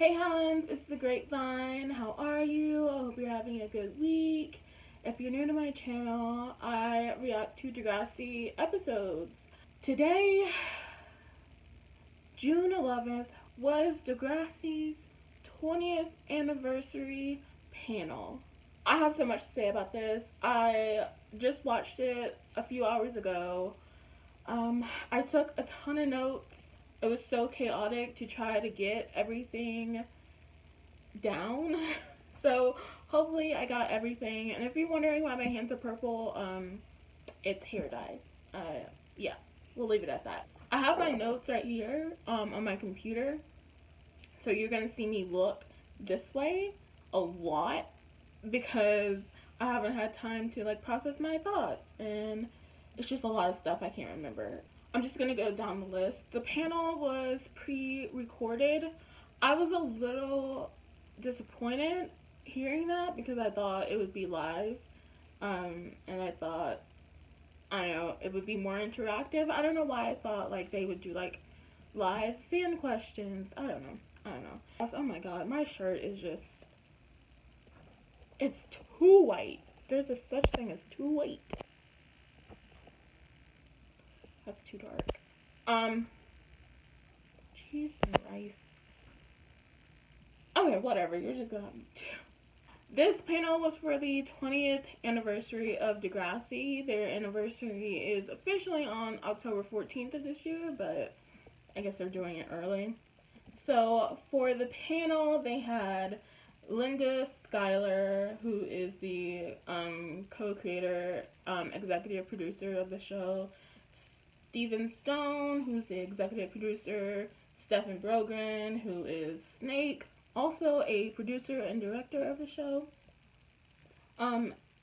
Hey Hans, it's the Grapevine. How are you? I hope you're having a good week. If you're new to my channel, I react to Degrassi episodes. Today, June 11th, was Degrassi's 20th anniversary panel. I have so much to say about this. I just watched it a few hours ago. I took a ton of notes. It was so chaotic to try to get everything down. So hopefully I got everything. And if you're wondering why my hands are purple, it's hair dye. Yeah, we'll leave it at that. I have my notes right here on my computer. So you're gonna see me look this way a lot because I haven't had time to process my thoughts, and it's just a lot of stuff I can't remember. I'm just gonna go down the list. The panel was pre-recorded. I was a little disappointed hearing that because I thought it would be live, and I thought, I don't know, it would be more interactive. I don't know why I thought they would do live fan questions. I don't know. Oh my god, my shirt is just, it's too white. There's a such thing as too white. That's too dark. Cheese and rice. Okay, whatever. You're just gonna have to. This panel was for the 20th anniversary of Degrassi. Their anniversary is officially on October 14th of this year, but I guess they're doing it early. So for the panel, they had Linda Schuyler, who is the co-creator, executive producer of the show, Steven Stone, who's the executive producer, Stephen Brogren, who is Snake, also a producer and director of the show,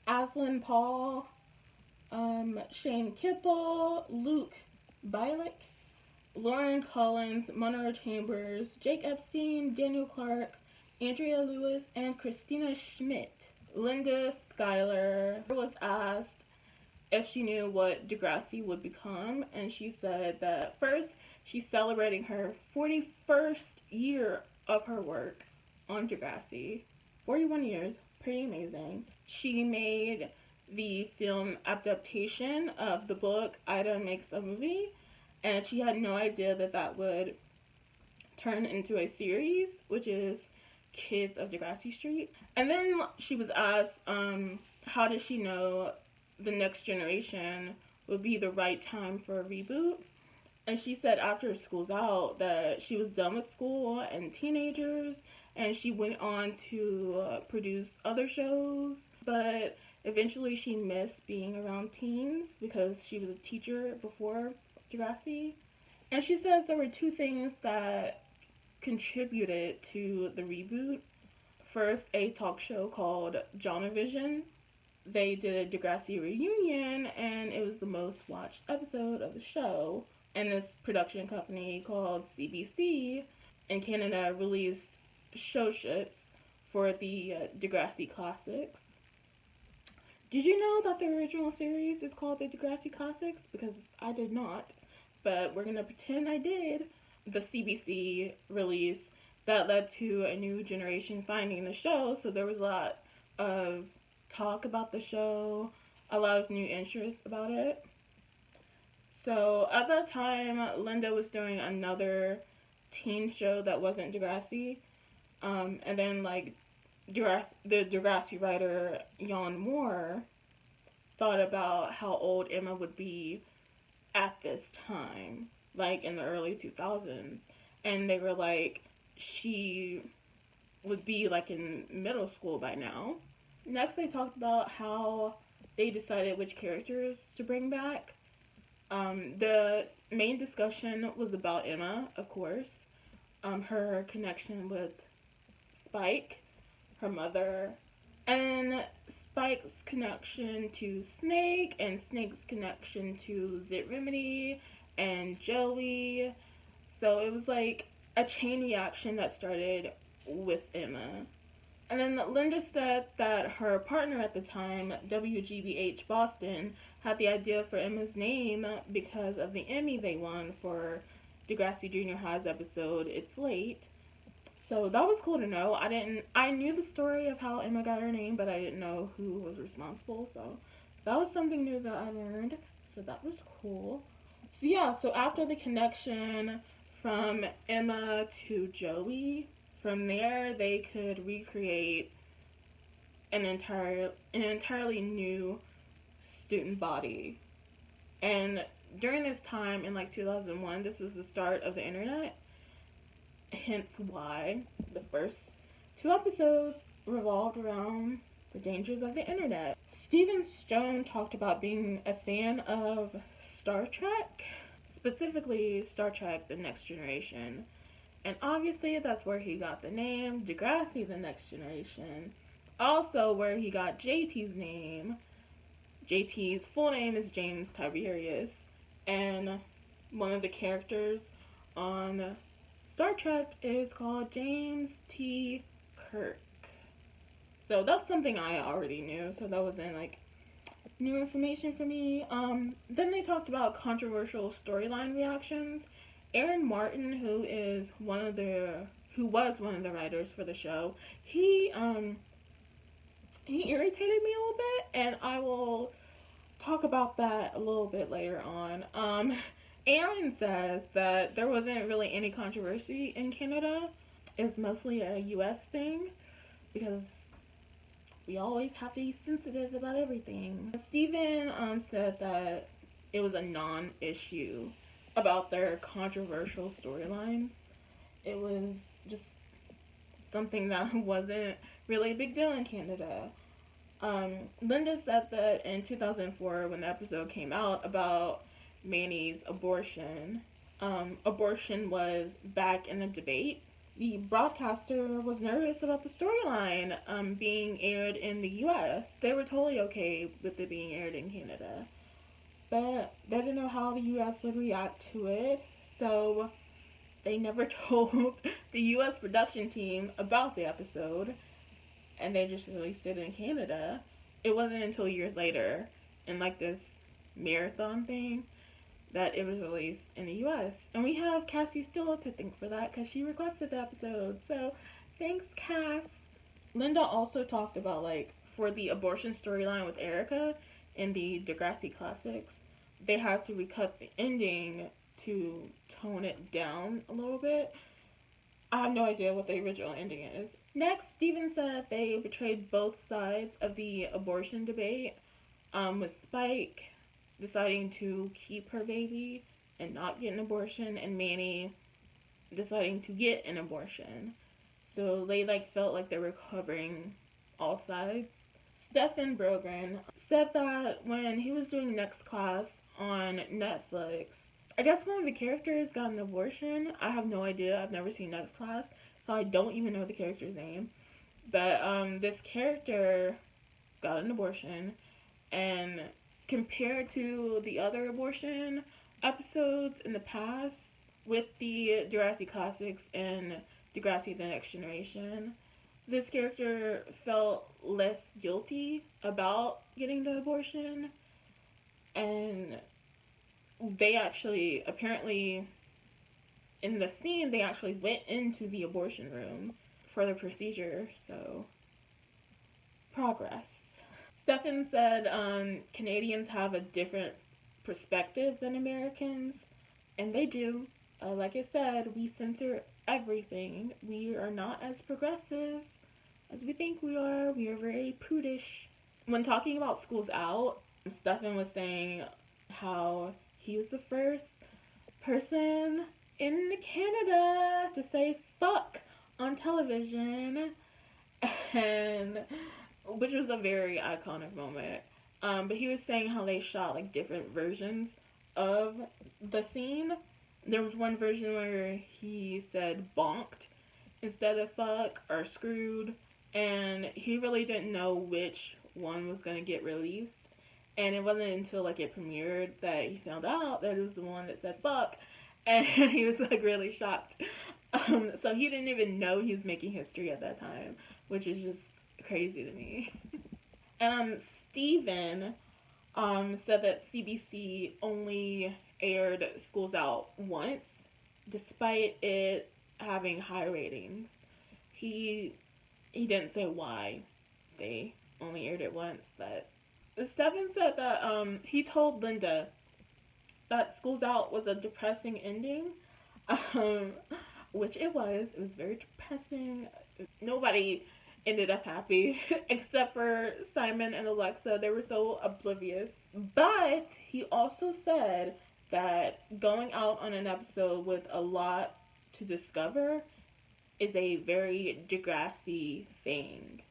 Aslan Paul, Shane Kipple, Luke Bialik, Lauren Collins, Monroe Chambers, Jake Epstein, Daniel Clark, Andrea Lewis, and Christina Schmidt. Linda Schuyler was asked if she knew what Degrassi would become, and she said that first she's celebrating her 41st year of her work on Degrassi. 41 years, pretty amazing. She made the film adaptation of the book Ida Makes a Movie, and she had no idea that that would turn into a series, which is Kids of Degrassi Street. And then she was asked, how does she know the next generation would be the right time for a reboot? And she said after school's out that she was done with school and teenagers, and she went on to produce other shows, but eventually she missed being around teens because she was a teacher before Degrassi. And she says there were two things that contributed to the reboot. First, a talk show called Jonavision. They did a Degrassi reunion, and it was the most watched episode of the show. And this production company called CBC in Canada released show shits for the Degrassi Classics. Did you know that the original series is called the Degrassi Classics? Because I did not, but we're gonna pretend I did. The CBC release that led to a new generation finding the show, so there was a lot of talk about the show, a lot of new interest about it. So at that time, Linda was doing another teen show that wasn't Degrassi, and then the Degrassi writer Jan Moore thought about how old Emma would be at this time, in the early 2000s, and they were she would be in middle school by now. Next, they talked about how they decided which characters to bring back. The main discussion was about Emma, of course, her connection with Spike, her mother, and Spike's connection to Snake, and Snake's connection to Zit Remedy and Joey. So it was a chain reaction that started with Emma. And then Linda said that her partner at the time, WGBH Boston, had the idea for Emma's name because of the Emmy they won for Degrassi Junior High's episode, It's Late. So that was cool to know. I knew the story of how Emma got her name, but I didn't know who was responsible. So that was something new that I learned. So that was cool. So yeah, so after the connection from Emma to Joey, from there they could recreate an entirely new student body. And during this time in like 2001, this was the start of the internet, hence why the first two episodes revolved around the dangers of the internet. Stephen Stone talked about being a fan of Star Trek, specifically Star Trek The Next Generation. And obviously that's where he got the name Degrassi The Next Generation. Also where he got JT's name. JT's full name is James Tiberius, and one of the characters on Star Trek is called James T. Kirk. So that's something I already knew, so that wasn't like new information for me. Then they talked about controversial storyline reactions. Aaron Martin, who was one of the writers for the show, he irritated me a little bit, and I will talk about that a little bit later on. Aaron says that there wasn't really any controversy in Canada. It's mostly a US thing because we always have to be sensitive about everything. Stephen said that it was a non-issue about their controversial storylines. It was just something that wasn't really a big deal in Canada. Linda said that in 2004, when the episode came out about Manny's abortion, abortion was back in the debate. The broadcaster was nervous about the storyline being aired in the US. They were totally okay with it being aired in Canada, but they didn't know how the US would react to it, so they never told the US production team about the episode, and they just released it in Canada. It wasn't until years later, in like this marathon thing, that it was released in the US. And we have Cassie Steele to thank for that, because she requested the episode. So, thanks, Cass. Linda also talked about, like, for the abortion storyline with Erica in the Degrassi classics, they had to recut the ending to tone it down a little bit. I have no idea what the original ending is. Next, Steven said they betrayed both sides of the abortion debate, with Spike deciding to keep her baby and not get an abortion, and Manny deciding to get an abortion. So they felt like they were covering all sides. Stefan Brogren said that when he was doing Next Class on Netflix, I guess one of the characters got an abortion. I have no idea. I've never seen Next Class, so I don't even know the character's name. But this character got an abortion, and compared to the other abortion episodes in the past with the Degrassi Classics and Degrassi The Next Generation, this character felt less guilty about getting the abortion, and they actually, apparently, in the scene, they actually went into the abortion room for the procedure, so progress. Stefan said Canadians have a different perspective than Americans, and they do. Like I said, we censor everything. We are not as progressive as we think we are. We are very prudish. When talking about Schools Out, Stefan was saying how he was the first person in Canada to say fuck on television, and which was a very iconic moment. But he was saying how they shot different versions of the scene. There was one version where he said bonked instead of fuck or screwed, and he really didn't know which one was going to get released. And it wasn't until it premiered that he found out that it was the one that said fuck, and he was really shocked. So he didn't even know he was making history at that time, which is just crazy to me. And Steven said that CBC only aired Schools Out once, despite it having high ratings. he didn't say why they only aired it once, but Stefan said that he told Linda that School's Out was a depressing ending, um, which it was. It was very depressing. Nobody ended up happy except for Simon and Alexa. They were so oblivious. But he also said that going out on an episode with a lot to discover is a very Degrassi thing,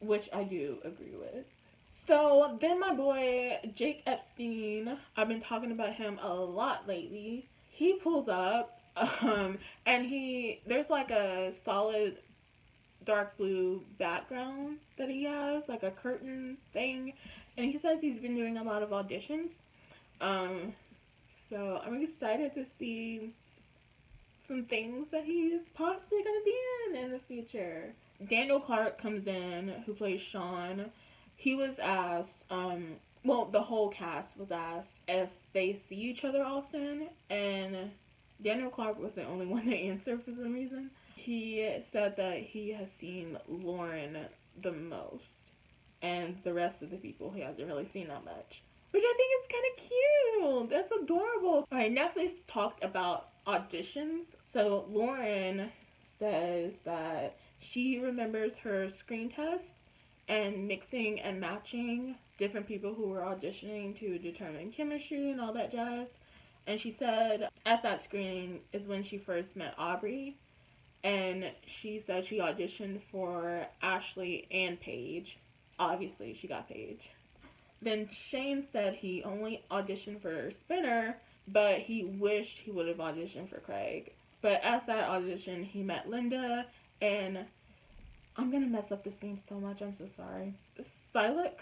which I do agree with. So then my boy Jake Epstein, I've been talking about him a lot lately. He pulls up, and there's like a solid dark blue background that he has, like a curtain thing, and he says he's been doing a lot of auditions. So I'm excited to see some things that he's possibly going to be in the future. Daniel Clark comes in, who plays Sean. He was asked, the whole cast was asked if they see each other often, and Daniel Clark was the only one to answer for some reason. He said that he has seen Lauren the most, and the rest of the people he hasn't really seen that much, which I think is kind of cute. That's adorable. Alright, next we talked about auditions. So Lauren says that she remembers her screen test and mixing and matching different people who were auditioning to determine chemistry and all that jazz. And she said at that screening is when she first met Aubrey, and she said she auditioned for Ashley and Paige. Obviously, she got Paige. Then Shane said he only auditioned for Spinner, but he wished he would have auditioned for Craig. But at that audition, he met Linda, and I'm gonna mess up this name so much, I'm so sorry. Silik?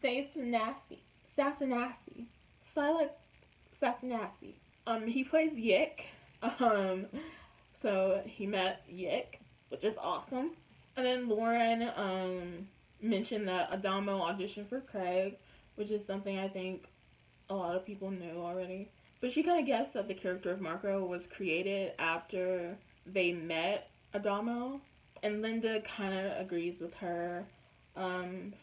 Sassanassi. Silik Sassanassi. He plays Yick. So he met Yick, which is awesome. And then Lauren mentioned that Adamo auditioned for Craig, which is something I think a lot of people knew already. But she kind of guessed that the character of Marco was created after they met Adamo. And Linda kind of agrees with her.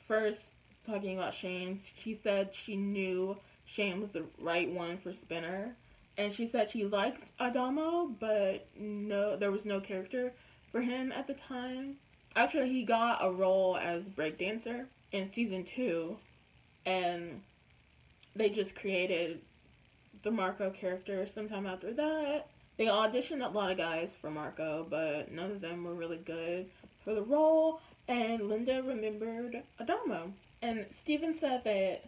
First, talking about Shane, she said she knew Shane was the right one for Spinner. And she said she liked Adamo, but there was no character for him at the time. Actually, he got a role as breakdancer in season 2, and they just created the Marco character sometime after that. They auditioned a lot of guys for Marco, but none of them were really good for the role, and Linda remembered Adamo. And Steven said that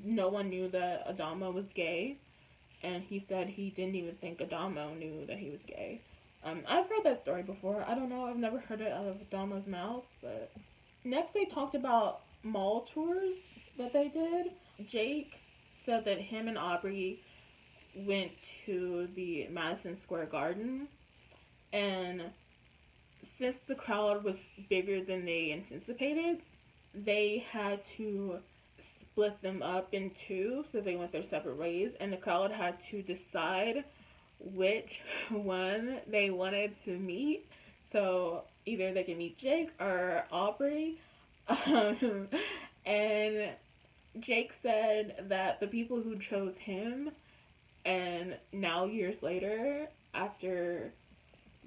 no one knew that Adamo was gay, and he said he didn't even think Adamo knew that he was gay. I've heard that story before. I don't know. I've never heard it out of Adamo's mouth. But next, they talked about mall tours that they did. Jake said that him and Aubrey went to the Madison Square Garden, and since the crowd was bigger than they anticipated, they had to split them up in two, so they went their separate ways, and the crowd had to decide which one they wanted to meet. So either they can meet Jake or Aubrey. And Jake said that the people who chose him, and now years later, after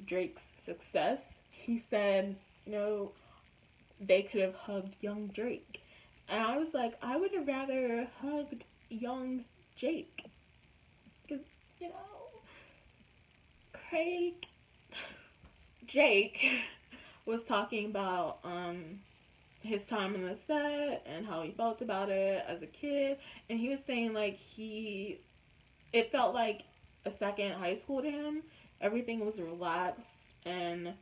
Drake's success, he said, they could have hugged young Drake. And I was like, I would have rather hugged young Jake. Because, Jake was talking about his time on the set and how he felt about it as a kid, and he was saying it felt like a second high school to him. Everything was relaxed and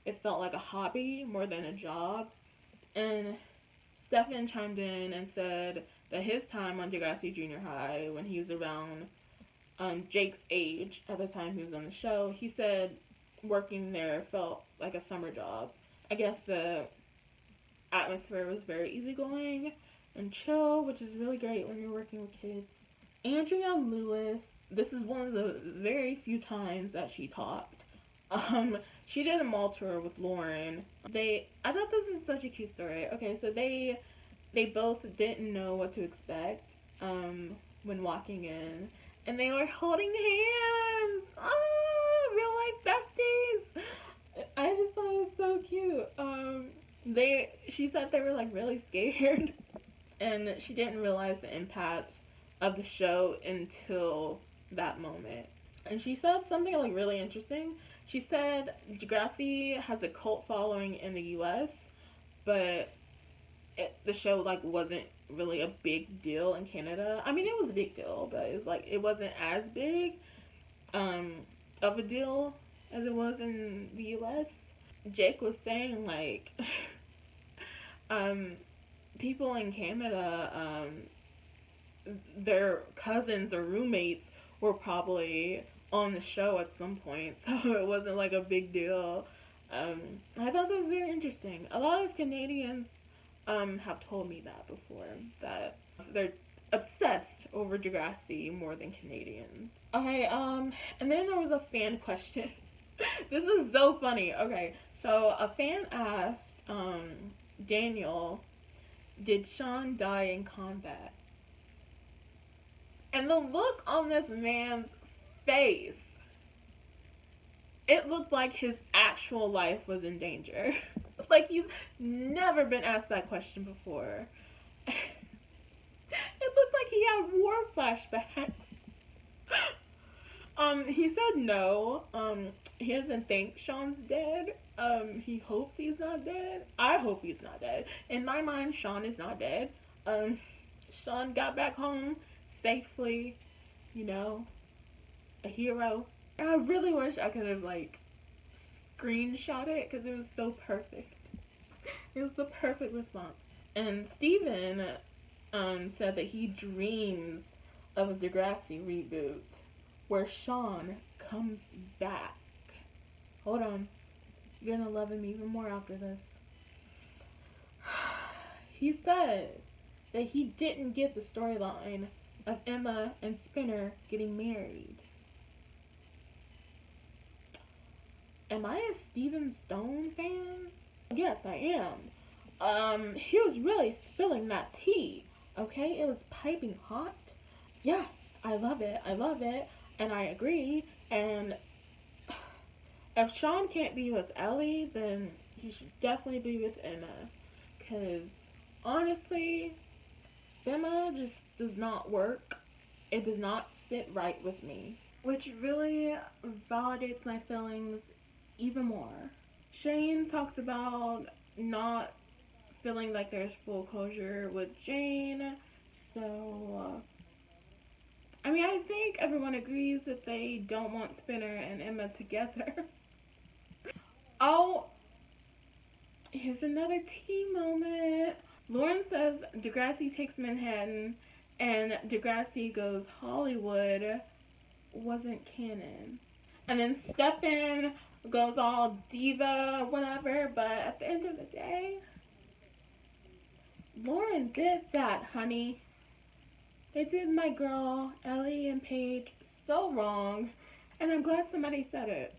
it felt like a hobby more than a job. And Stefan chimed in and said that his time on Degrassi Junior High, when he was around Jake's age at the time he was on the show, he said working there felt like a summer job. I guess the atmosphere was very easygoing and chill, which is really great when you're working with kids. Andrea Lewis this is one of the very few times that she talked. She did a mall tour with Lauren. I thought this is such a cute story. Okay, so they both didn't know what to expect when walking in, and they were holding hands. Oh, real life besties. I just thought it was so cute. She said they were like really scared, and she didn't realize the impact of the show until that moment. And she said something like really interesting. She said Degrassi has a cult following in the U.S., but the show like wasn't really a big deal in Canada. I mean, it was a big deal, but it wasn't as big of a deal as it was in the U.S. Jake was saying like people in Canada, their cousins or roommates were probably on the show at some point, so it wasn't like a big deal. I thought that was very interesting. A lot of Canadians have told me that before, that they're obsessed over Degrassi more than Canadians. Okay, and then there was a fan question. This is so funny. Okay, so a fan asked Daniel, did Sean die in combat? And the look on this man's face, it looked like his actual life was in danger. Like he's never been asked that question before. It looked like he had war flashbacks. He said no. He doesn't think Sean's dead. He hopes he's not dead. I hope he's not dead. In my mind, Sean is not dead. Sean got back home safely, you know, a hero. I really wish I could have like screenshot it because it was so perfect. It was the perfect response. And Steven said that he dreams of a Degrassi reboot where Sean comes back. Hold on. You're gonna love him even more after this. He said that he didn't get the storyline of Emma and Spinner getting married. Am I a Steven Stone fan? Yes, I am. He was really spilling that tea, okay? It was piping hot. Yes, I love it, and I agree, and if Sean can't be with Ellie, then he should definitely be with Emma, because honestly, Spinner just does not work. It does not sit right with me, which really validates my feelings even more. Shane talks about not feeling like there's full closure with Jane, so I mean, I think everyone agrees that they don't want Spinner and Emma together. Oh, here's another tea moment. Lauren says Degrassi takes Manhattan, and Degrassi goes Hollywood wasn't canon. And then Stefan goes all diva, whatever, but at the end of the day, Lauren did that, honey. They did my girl, Ellie and Paige, so wrong, and I'm glad somebody said it.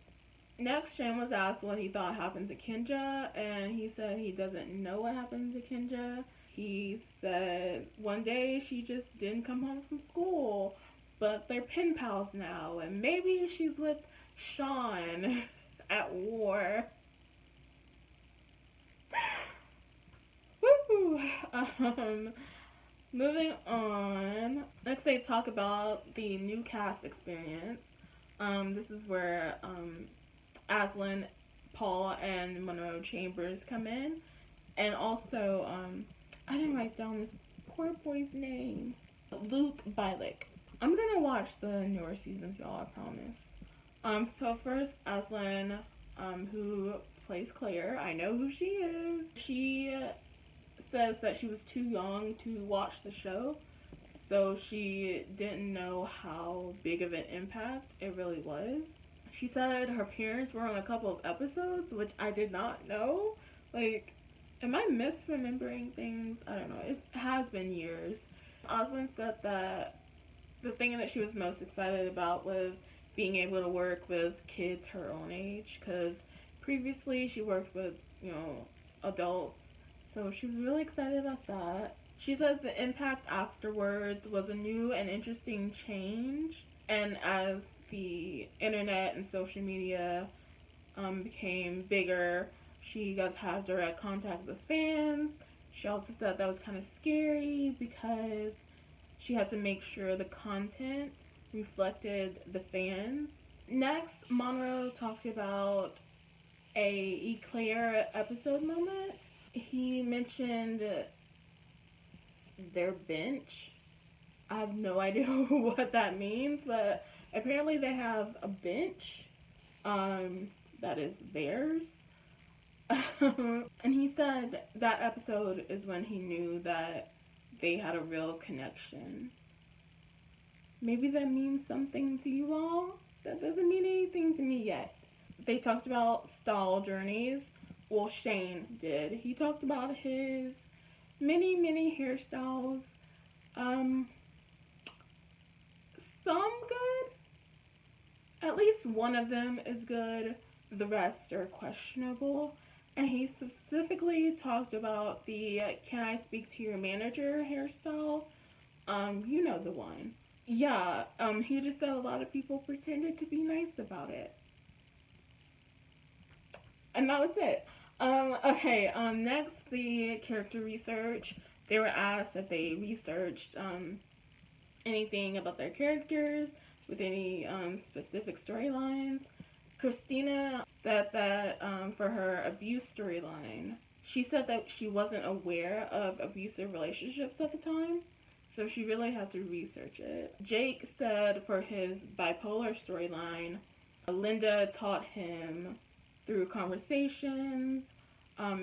Next, Shane was asked what he thought happened to Kendra, and he said he doesn't know what happened to Kendra. He said one day she just didn't come home from school, but they're pen pals now, and maybe she's with Sean at war. Woohoo! Moving on. Next, they talk about the new cast experience. This is where Aslan, Paul, and Monroe Chambers come in, and also I didn't write down this poor boy's name. Luke Bialik. I'm gonna watch the newer seasons, y'all, I promise. So first, Aslan, who plays Claire, I know who she is. She says that she was too young to watch the show, so she didn't know how big of an impact it really was. She said her parents were on a couple of episodes, which I did not know. Like, am I misremembering things? I don't know. It has been years. Aslan said that the thing that she was most excited about was being able to work with kids her own age, because previously she worked with, adults. So she was really excited about that. She says the impact afterwards was a new and interesting change, and as the internet and social media became bigger, she got to have direct contact with fans. She also said that was kind of scary because she had to make sure the content reflected the fans. Next, Monroe talked about a Eclair episode moment. He mentioned their bench. I have no idea what that means, but apparently they have a bench that is theirs. And he said that episode is when he knew that they had a real connection. Maybe that means something to you all. That doesn't mean anything to me yet. They talked about style journeys. Well, Shane did. He talked about his many hairstyles. Some good. At least one of them is good. The rest are questionable. And he specifically talked about the "Can I speak to your manager" hairstyle. You know the one. Yeah, he just said a lot of people pretended to be nice about it. And that was it. Okay, next, the character research. They were asked if they researched anything about their characters with any specific storylines. Christina said that for her abuse storyline, she said that she wasn't aware of abusive relationships at the time, so she really had to research it. Jake said for his bipolar storyline, Linda taught him through conversations.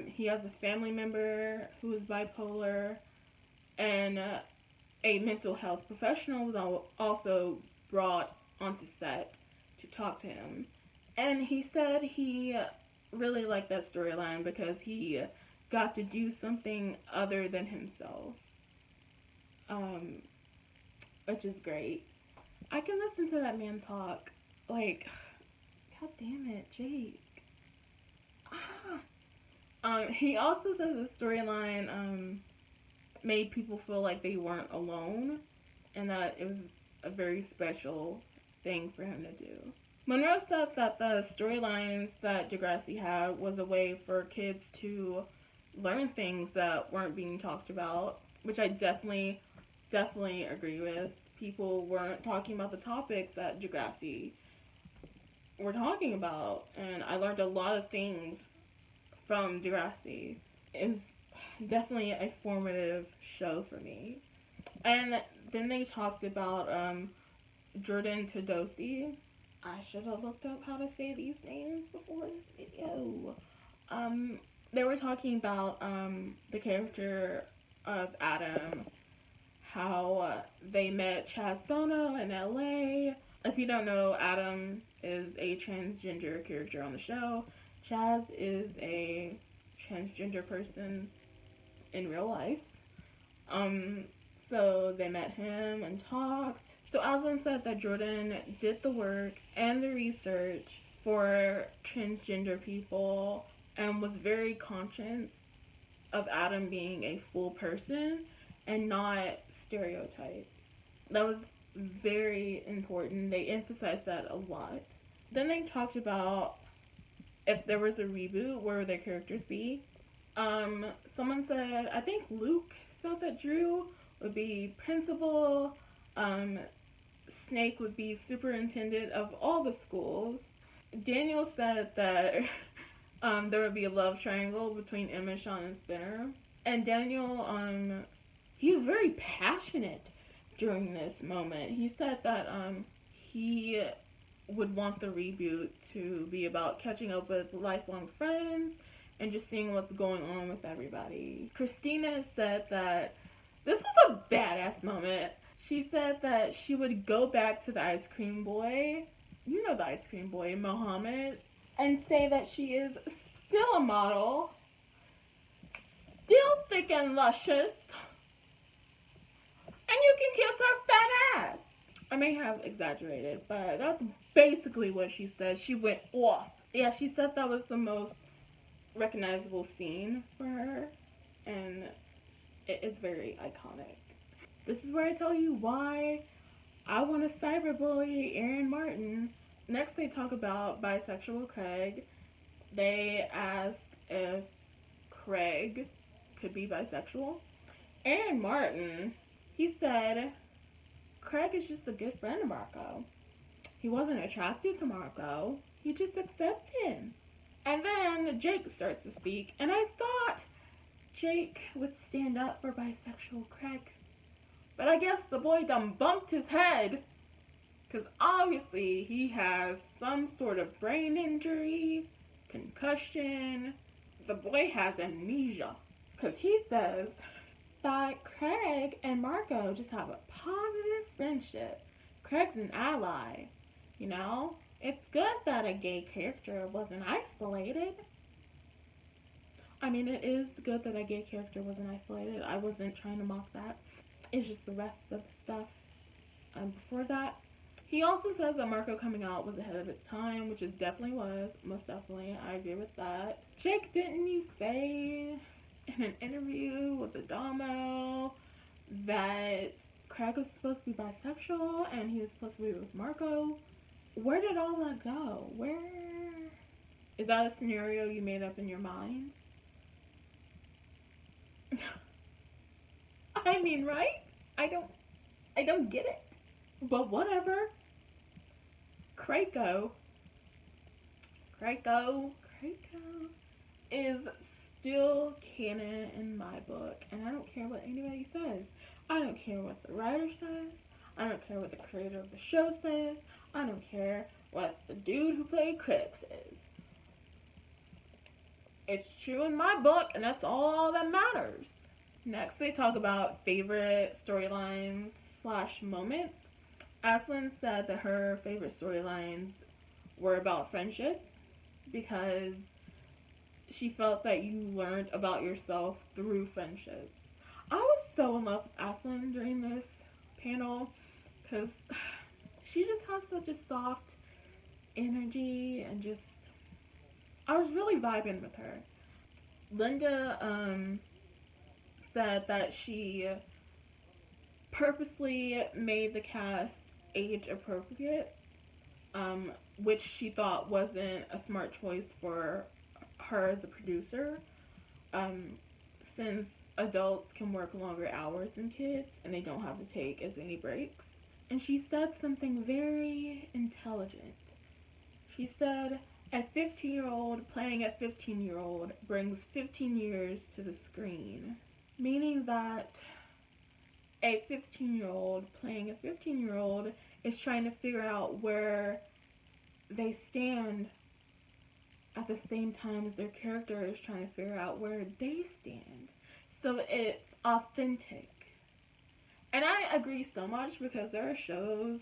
He has a family member who is bipolar, and a mental health professional was also brought onto set to talk to him. And he said he really liked that storyline because he got to do something other than himself, which is great. I can listen to that man talk. Like, god damn it, Jake. He also says the storyline made people feel like they weren't alone, and that it was a very special thing for him to do. Monroe said that the storylines that Degrassi had was a way for kids to learn things that weren't being talked about, which I definitely agree with. People weren't talking about the topics that Degrassi were talking about, and I learned a lot of things from Degrassi. It was definitely a formative show for me. And then they talked about Jordan Todosi. I should have looked up how to say these names before this video. They were talking about the character of Adam, how they met Chaz Bono in LA. If you don't know, Adam is a transgender character on the show. Chaz is a transgender person in real life. So they met him and talked. So Aslan said that Jordan did the work and the research for transgender people and was very conscious of Adam being a full person and not stereotypes. That was very important. They emphasized that a lot. Then they talked about if there was a reboot, where would their characters be? Someone said, I think Luke said that Drew would be principal, Snake would be superintendent of all the schools. Daniel said that there would be a love triangle between Emma, Sean, and Spinner. And Daniel, he was very passionate during this moment. He said that he would want the reboot to be about catching up with lifelong friends and just seeing what's going on with everybody. Christina said that this was a badass moment. She said that she would go back to the ice cream boy, you know the ice cream boy, Mohammed, and say that she is still a model, still thick and luscious, and you can kiss her fat ass. I may have exaggerated, but that's basically what she said. She went off. Yeah, she said that was the most recognizable scene for her, and it's very iconic. This is where I tell you why I want to cyberbully Aaron Martin. Next, they talk about bisexual Craig. They ask if Craig could be bisexual. Aaron Martin, he said, Craig is just a good friend of Marco. He wasn't attracted to Marco. He just accepts him. And then Jake starts to speak, and I thought Jake would stand up for bisexual Craig. But I guess the boy done bumped his head, because obviously he has some sort of brain injury, concussion. The boy has amnesia, because he says that Craig and Marco just have a positive friendship. Craig's an ally, you know? It's good that a gay character wasn't isolated. I mean, it is good that a gay character wasn't isolated. I wasn't trying to mock that. It's just the rest of the stuff before that. He also says that Marco coming out was ahead of its time, which it definitely was. Most definitely. I agree with that. Jake, didn't you say in an interview with Adamo that Craig was supposed to be bisexual and he was supposed to be with Marco? Where did all that go? Where? Is that a scenario you made up in your mind? I mean, right? I don't get it. But whatever. Krakow is still canon in my book, and I don't care what anybody says. I don't care what the writer says. I don't care what the creator of the show says. I don't care what the dude who played Craig says. It's true in my book, and that's all that matters. Next, they talk about favorite storylines / moments. Ashlyn said that her favorite storylines were about friendships because she felt that you learned about yourself through friendships. I was so in love with Ashlyn during this panel because she just has such a soft energy and just, I was really vibing with her. Linda said that she purposely made the cast age appropriate, which she thought wasn't a smart choice for her as a producer, since adults can work longer hours than kids and they don't have to take as many breaks. And she said something very intelligent. She said, a 15-year-old playing a 15-year-old brings 15 years to the screen. Meaning that a 15-year-old playing a 15-year-old is trying to figure out where they stand at the same time as their character is trying to figure out where they stand. So it's authentic. And I agree so much because there are shows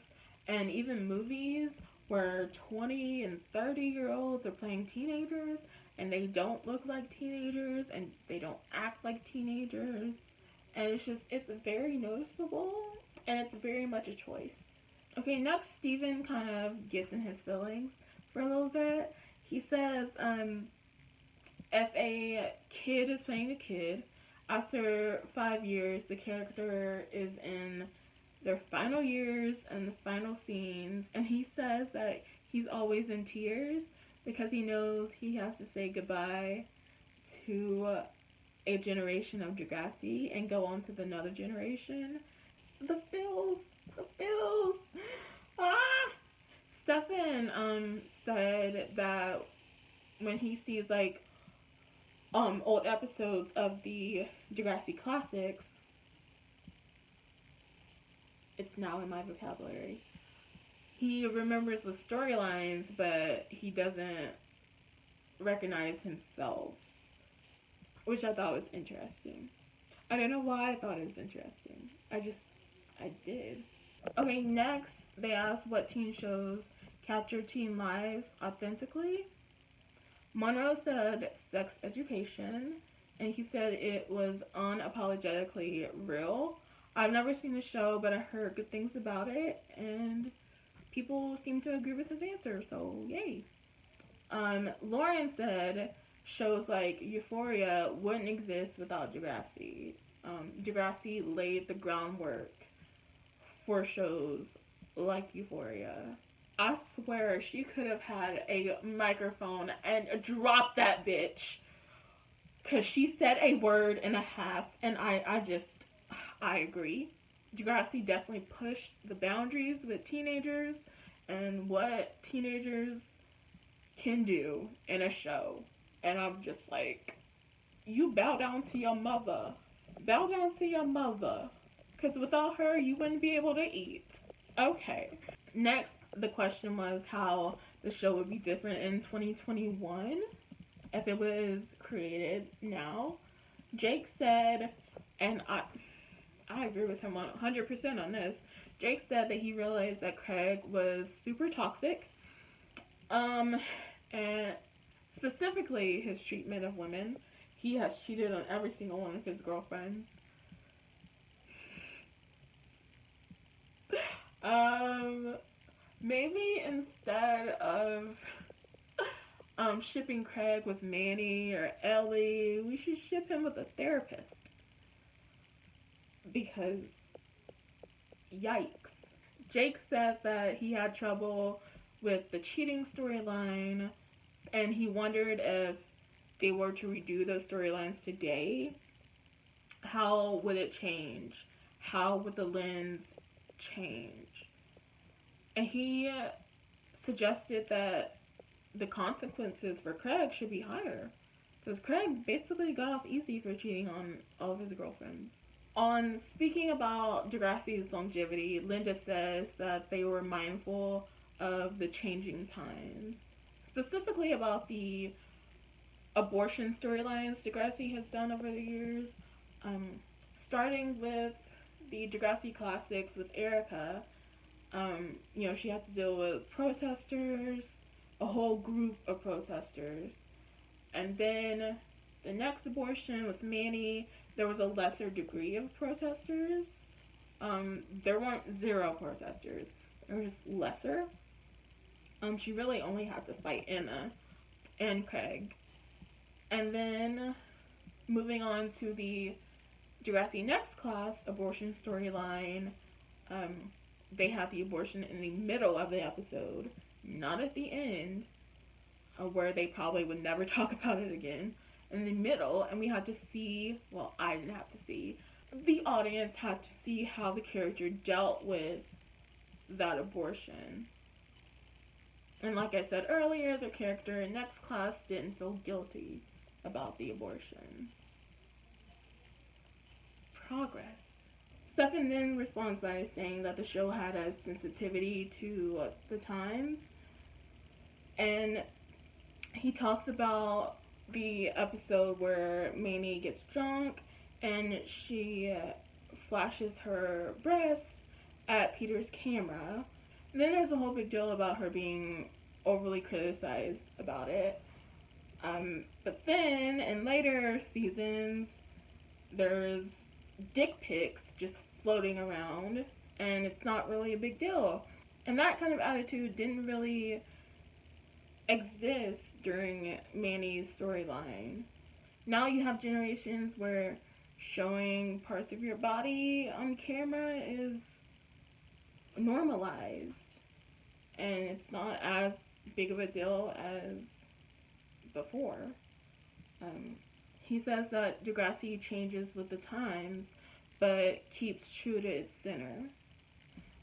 and even movies where 20 and 30-year-olds are playing teenagers and they don't look like teenagers and they don't act like teenagers. And it's very noticeable and it's very much a choice. Okay, next Steven kind of gets in his feelings for a little bit. He says, if a kid is playing a kid, after 5 years, the character is in their final years and the final scenes, and he says that he's always in tears because he knows he has to say goodbye to a generation of Degrassi and go on to another generation. The feels. Stefan said that when he sees like old episodes of the Degrassi classics, it's now in my vocabulary. He remembers the storylines, but he doesn't recognize himself, which I thought was interesting. I don't know why I thought it was interesting. I did. Okay, next they asked what teen shows capture teen lives authentically. Monroe said Sex Education, and he said it was unapologetically real. I've never seen the show, but I heard good things about it, and people seem to agree with his answer, so yay. Lauren said shows like Euphoria wouldn't exist without Degrassi. Degrassi laid the groundwork for shows like Euphoria. I swear she could have had a microphone and dropped that bitch. Because she said a word and a half, and I agree. Degrassi definitely pushed the boundaries with teenagers and what teenagers can do in a show. And I'm just like, you bow down to your mother. Bow down to your mother. Because without her, you wouldn't be able to eat. Okay. Next, the question was how the show would be different in 2021 if it was created now. Jake said, and I agree with him 100% on this. Jake said that he realized that Craig was super toxic. And specifically his treatment of women. He has cheated on every single one of his girlfriends. Maybe instead of shipping Craig with Manny or Ellie, we should ship him with a therapist. Because, yikes. Jake said that he had trouble with the cheating storyline, and he wondered if they were to redo those storylines today, how would it change? How would the lens change? And he suggested that the consequences for Craig should be higher. Because Craig basically got off easy for cheating on all of his girlfriends. On speaking about Degrassi's longevity, Linda says that they were mindful of the changing times. Specifically about the abortion storylines Degrassi has done over the years. Starting with the Degrassi classics with Erica, she had to deal with protesters, a whole group of protesters. And then the next abortion with Manny, there was a lesser degree of protesters. There weren't zero protesters. There was lesser. She really only had to fight Emma and Craig. And then moving on to the Degrassi Next Class abortion storyline, they had the abortion in the middle of the episode, not at the end, where they probably would never talk about it again. In the middle, and we had to see, well, I didn't have to see, the audience had to see how the character dealt with that abortion. And like I said earlier, the character in Next Class didn't feel guilty about the abortion. Progress. Stefan then responds by saying that the show had a sensitivity to the times. And he talks about the episode where Manny gets drunk and she flashes her breast at Peter's camera. And then there's a whole big deal about her being overly criticized about it. But then in later seasons, there's dick pics just floating around, and it's not really a big deal. And that kind of attitude didn't really exist during Manny's storyline. Now you have generations where showing parts of your body on camera is normalized, and it's not as big of a deal as before. He says that Degrassi changes with the times, but keeps true to its center.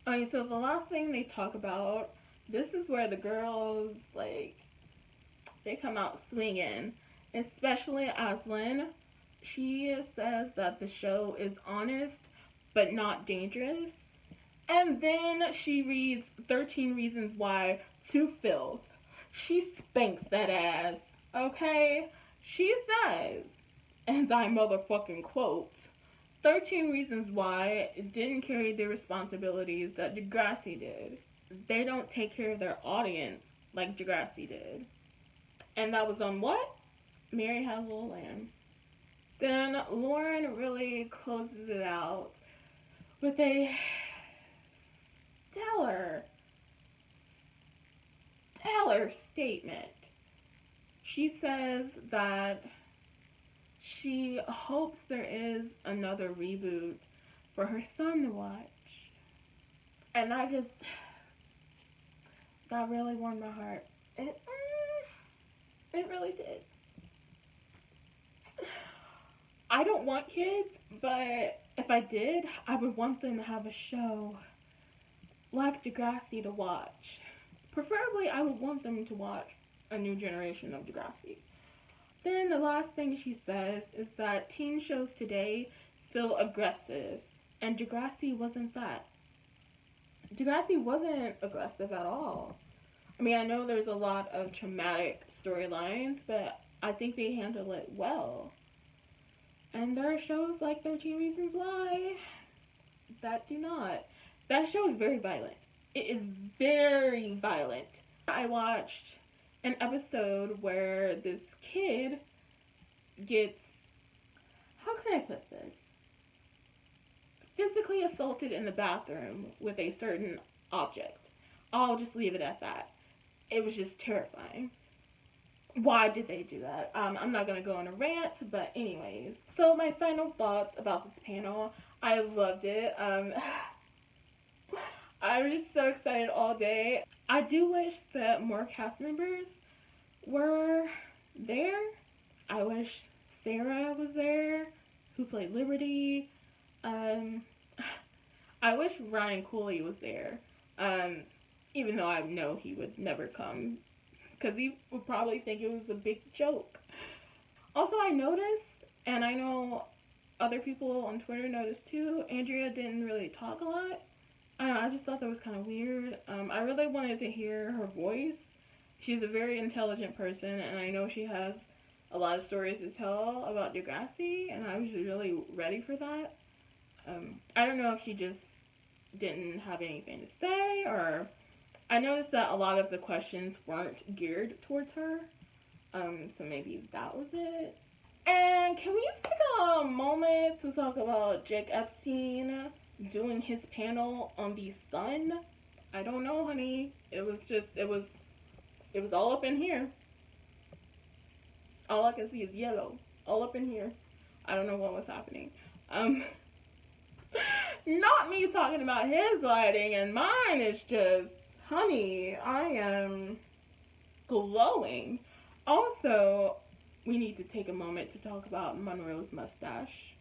Okay, so the last thing they talk about, this is where the girls, they come out swinging. Especially Aslan. She says that the show is honest, but not dangerous. And then she reads 13 Reasons Why to filth. She spanks that ass, okay? She says, and I motherfucking quote, 13 Reasons Why didn't carry the responsibilities that Degrassi did. They don't take care of their audience like Degrassi did. And that was on what? Mary Had a Little Lamb. Then Lauren really closes it out with a stellar, stellar statement. She says that she hopes there is another reboot for her son to watch. And that really warmed my heart. It really did. I don't want kids, but if I did, I would want them to have a show like Degrassi to watch. Preferably, I would want them to watch a new generation of Degrassi. Then the last thing she says is that teen shows today feel aggressive, and Degrassi wasn't that. Degrassi wasn't aggressive at all. I mean, I know there's a lot of traumatic storylines, but I think they handle it well. And there are shows like 13 Reasons Why that do not. That show is very violent. It is very violent. I watched an episode where this kid gets, how can I put this? Physically assaulted in the bathroom with a certain object. I'll just leave it at that. It was just terrifying. Why did they do that? I'm not going to go on a rant, but anyways. So my final thoughts about this panel. I loved it. I was just so excited all day. I do wish that more cast members were there. I wish Sarah was there, who played Liberty. I wish Ryan Cooley was there, even though I know he would never come, because he would probably think it was a big joke. Also, I noticed, and I know other people on Twitter noticed too, Andrea didn't really talk a lot. I just thought that was kind of weird. I really wanted to hear her voice. She's a very intelligent person, and I know she has a lot of stories to tell about Degrassi, and I was really ready for that. I don't know if she just didn't have anything to say, or I noticed that a lot of the questions weren't geared towards her, so maybe that was it. And can we take a moment to talk about Jake Epstein doing his panel on the sun? I don't know, honey. It was all up in here. All I can see is yellow. All up in here. I don't know what was happening. Not me talking about his lighting, and mine is just, honey, I am glowing. Also, we need to take a moment to talk about Monroe's mustache.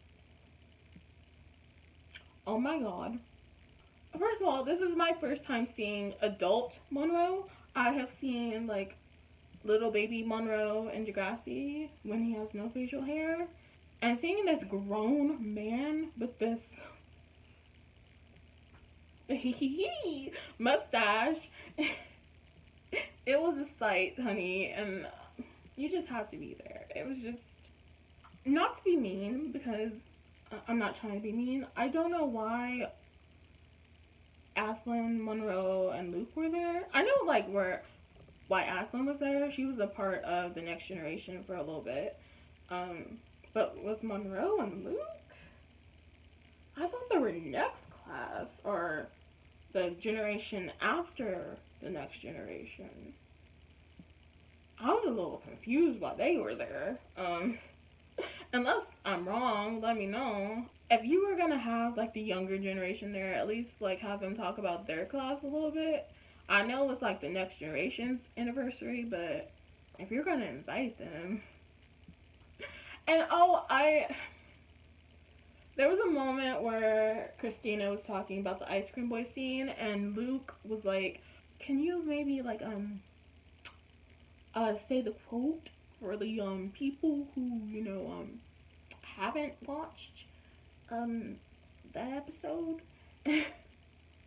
Oh my god. First of all, this is my first time seeing adult Monroe. I have seen, like, little baby Monroe in Degrassi when he has no facial hair. And seeing this grown man with this mustache, it was a sight, honey, and you just have to be there. It was just, not to be mean, because I'm not trying to be mean. I don't know why Ashlyn, Monroe, and Luke were there. I know, like, why Ashlyn was there. She was a part of the Next Generation for a little bit. But was Monroe and Luke? I thought they were next class, or the generation after the Next Generation. I was a little confused why they were there. Unless I'm wrong, let me know. If you were gonna have, like, the younger generation there, at least, like, have them talk about their class a little bit. I know it's, like, the Next Generation's anniversary, but if you're gonna invite them. And, there was a moment where Christina was talking about the ice cream boy scene, and Luke was like, can you maybe, like, say the quote for the, people who, you know, haven't watched, that episode? I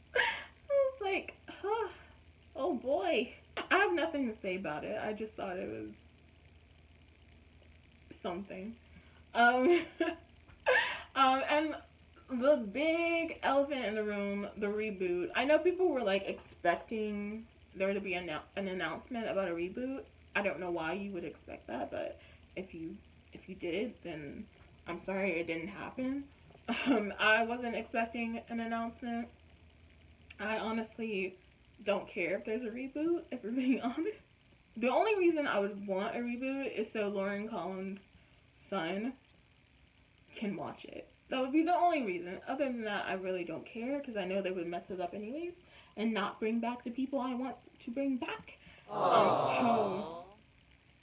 was like, huh, oh boy. I have nothing to say about it. I just thought it was something. And the big elephant in the room, the reboot. I know people were, like, expecting there to be an announcement about a reboot. I don't know why you would expect that, but if you did, then I'm sorry it didn't happen. I wasn't expecting an announcement. I honestly don't care if there's a reboot, if we're being honest. The only reason I would want a reboot is so Lauren Collins' son can watch it. That would be the only reason. Other than that, I really don't care because I know they would mess it up anyways and not bring back the people I want to bring back. So,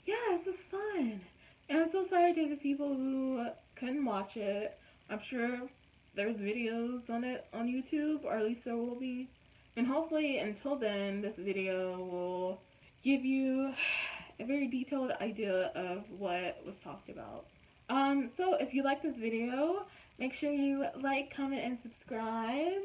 yeah, this is fun. And I'm so sorry to the people who couldn't watch it. I'm sure there's videos on it on YouTube, or at least there will be. And hopefully, until then, this video will give you a very detailed idea of what was talked about. So if you like this video, make sure you like, comment, and subscribe.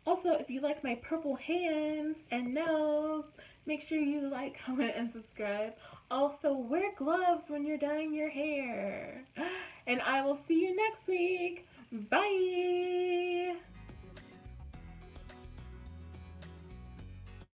Also, if you like my purple hands and nose, make sure you like, comment, and subscribe. Also, wear gloves when you're dyeing your hair. And I will see you next week. Bye!